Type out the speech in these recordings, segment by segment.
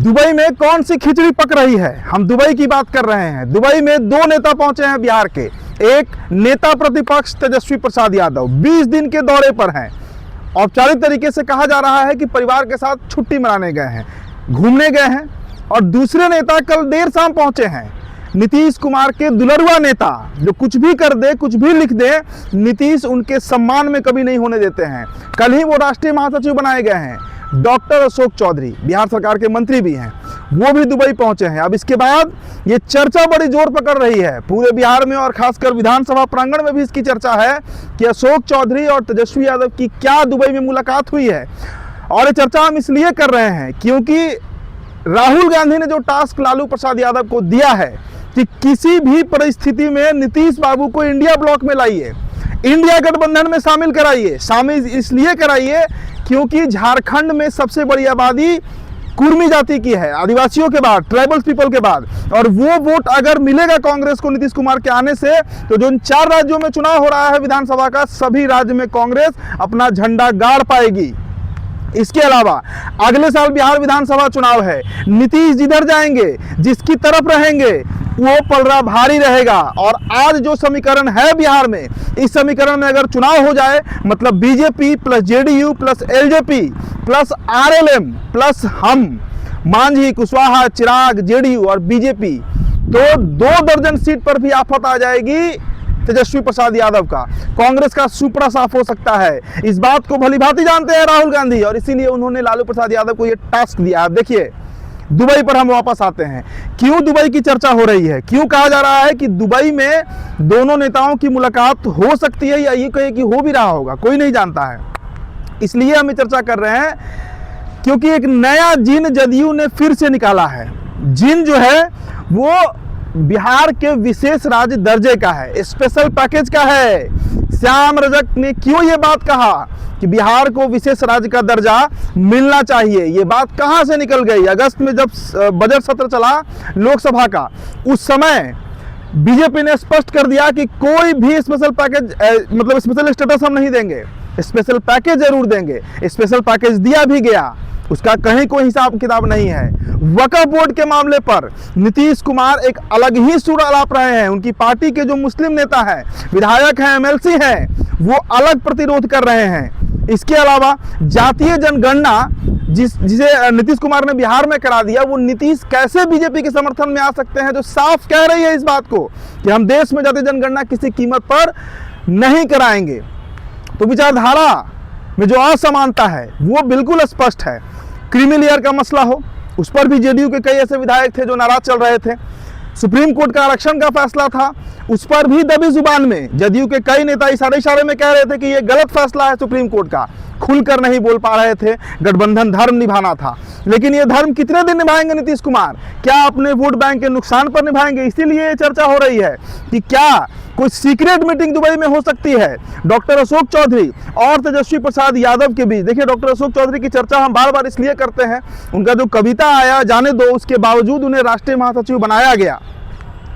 Dubai में कौन सी खिचड़ी पक रही है? हम दुबई की बात कर रहे हैं। दुबई में दो नेता पहुंचे हैं बिहार के। एक नेता प्रतिपक्ष तेजस्वी प्रसाद यादव 20 दिन के दौरे पर हैं। औपचारिक तरीके से कहा जा रहा है कि परिवार के साथ छुट्टी मनाने गए हैं, घूमने गए हैं। और दूसरे नेता कल देर शाम पहुंचे हैं, नीतीश कुमार के दुलरुआ नेता, जो कुछ भी कर दे, कुछ भी लिख दे, नीतीश उनके सम्मान में कभी नहीं होने देते हैं। कल ही वो राष्ट्रीय महासचिव बनाए गए हैं, डॉक्टर अशोक चौधरी, बिहार सरकार के मंत्री भी हैं, वो भी दुबई पहुंचे हैं। अब इसके बाद ये चर्चा बड़ी जोर पकड़ रही है पूरे बिहार में, और खासकर विधानसभा प्रांगण में भी इसकी चर्चा है कि अशोक चौधरी और तेजस्वी यादव की क्या दुबई में मुलाकात हुई है। और ये चर्चा हम इसलिए कर रहे हैं क्योंकि राहुल गांधी ने जो टास्क लालू प्रसाद यादव को दिया है कि किसी भी परिस्थिति में नीतीश बाबू को इंडिया ब्लॉक में लाइए, इंडिया गठबंधन में शामिल कराइए। शामिल इसलिए कराइए क्योंकि झारखंड में सबसे बड़ी आबादी कुर्मी जाति की है, आदिवासियों के बाद, ट्राइबल पीपल के बाद। और वो वोट अगर मिलेगा कांग्रेस को नीतीश कुमार के आने से, तो जो इन 4 राज्यों में चुनाव हो रहा है विधानसभा का, सभी राज्य में कांग्रेस अपना झंडा गाड़ पाएगी। इसके अलावा अगले साल बिहार विधानसभा चुनाव है। नीतीश जिधर जाएंगे, जिसकी तरफ रहेंगे, वो पलड़ा भारी रहेगा। और आज जो समीकरण है बिहार में, इस समीकरण में अगर चुनाव हो जाए, मतलब BJP plus JDU plus LJP plus RLM plus हम, मांझी, कुशवाहा, चिराग, जेडीयू और बीजेपी, तो 2 दर्जन सीट पर भी आफत आ जाएगी तेजस्वी प्रसाद यादव का। कांग्रेस का सुपड़ा साफ हो सकता है। इस बात को भलीभांति जानते हैं राहुल गांधी, और इसीलिए उन्होंने लालू प्रसाद यादव को यह टास्क दिया। अब देखिए, दुबई पर हम वापस आते हैं। क्यों दुबई की चर्चा हो रही है? क्यों कहा जा रहा है कि दुबई में दोनों नेताओं की मुलाकात हो सकती है, या ये कहे कि हो भी रहा होगा? कोई नहीं जानता है। इसलिए हम ये चर्चा कर रहे हैं क्योंकि एक नया जिन जदयू ने फिर से निकाला है। जिन जो है वो बिहार के विशेष राज्य दर्जे का है, स्पेशल पैकेज का है। श्याम रजक ने क्यों ये बात कहा कि बिहार को विशेष राज्य का दर्जा मिलना चाहिए? ये बात कहां से निकल गई? अगस्त में जब बजट सत्र चला लोकसभा का, उस समय बीजेपी ने स्पष्ट कर दिया कि कोई भी स्पेशल पैकेज, मतलब स्पेशल स्टेटस हम नहीं देंगे, स्पेशल पैकेज जरूर देंगे। स्पेशल पैकेज दिया भी गया, उसका कहीं कोई हिसाब किताब नहीं है। वक्फ बोर्ड के मामले पर नीतीश कुमार एक अलग ही सुर अलाप रहे हैं। उनकी पार्टी के जो मुस्लिम नेता हैं, विधायक हैं, एमएलसी हैं, वो अलग प्रतिरोध कर रहे हैं। इसके अलावा जातीय जनगणना जिसे नीतीश कुमार ने बिहार में करा दिया, वो नीतीश कैसे बीजेपी के समर्थन में आ सकते हैं, जो साफ कह रही है इस बात को कि हम देश में जातीय जनगणना किसी कीमत पर नहीं कराएंगे। तो विचारधारा में जो असमानता है वो बिल्कुल स्पष्ट है। क्रीमी लेयर का मसला हो, उस पर भी जेडीयू के कई ऐसे विधायक थे जो नाराज चल रहे थे। सुप्रीम कोर्ट का आरक्षण का फैसला था, उस पर भी दबी जुबान में जेडीयू के कई नेता इशारे में कह रहे थे कि यह गलत फैसला है सुप्रीम कोर्ट का। खुलकर नहीं बोल पा रहे थे, गठबंधन धर्म निभाना था। लेकिन ये धर्म कितने दिन निभाएंगे नीतीश कुमार? क्या अपने वोट बैंक के नुकसान पर निभाएंगे? इसीलिए ये चर्चा हो रही है कि क्या कोई सीक्रेट मीटिंग दुबई में हो सकती है डॉक्टर अशोक चौधरी और तेजस्वी प्रसाद यादव के बीच। देखिए, डॉक्टर अशोक चौधरी की चर्चा हम बार बार इसलिए करते हैं, उनका जो कविता आया जाने दो, उसके बावजूद उन्हें राष्ट्रीय महासचिव बनाया गया।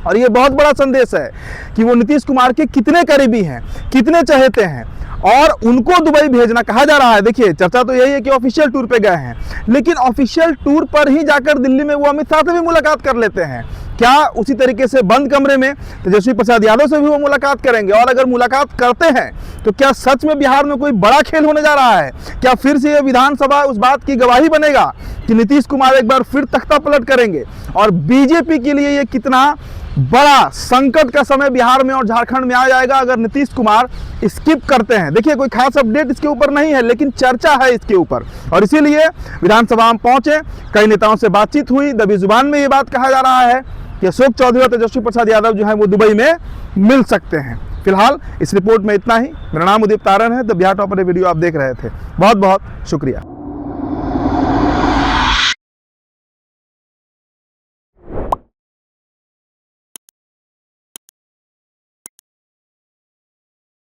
और ये बहुत बड़ा संदेश है कि वो नीतीश कुमार के कितने करीबी हैं, कितने चहेते हैं, और उनको दुबई भेजना कहा जा रहा है। देखिए, चर्चा तो यही है कि ऑफिशियल टूर पे गए हैं, लेकिन ऑफिशियल टूर पर ही जाकर दिल्ली में वो अमित शाह से भी मुलाकात कर लेते हैं। क्या उसी तरीके से बंद कमरे में तेजस्वी प्रसाद यादव से भी वो मुलाकात करेंगे? और अगर मुलाकात करते हैं तो क्या सच में बिहार में कोई बड़ा खेल होने जा रहा है? क्या फिर से ये विधानसभा उस बात की गवाही बनेगा कि नीतीश कुमार एक बार फिर तख्ता पलट करेंगे? और बीजेपी के लिए ये कितना बड़ा संकट का समय बिहार में और झारखंड में आ जाएगा अगर नीतीश कुमार स्किप करते हैं। देखिए, कोई खास अपडेट इसके ऊपर नहीं है, लेकिन चर्चा है इसके ऊपर, और इसीलिए विधानसभा में पहुंचे, कई नेताओं से बातचीत हुई। दबी जुबान में ये बात कहा जा रहा है कि अशोक चौधरी और तेजस्वी प्रसाद यादव जो है वो दुबई में मिल सकते हैं। फिलहाल इस रिपोर्ट में इतना ही। मेरा नाम उदीप तारन है, द बिहार टॉपर वीडियो आप देख रहे थे। बहुत बहुत शुक्रिया।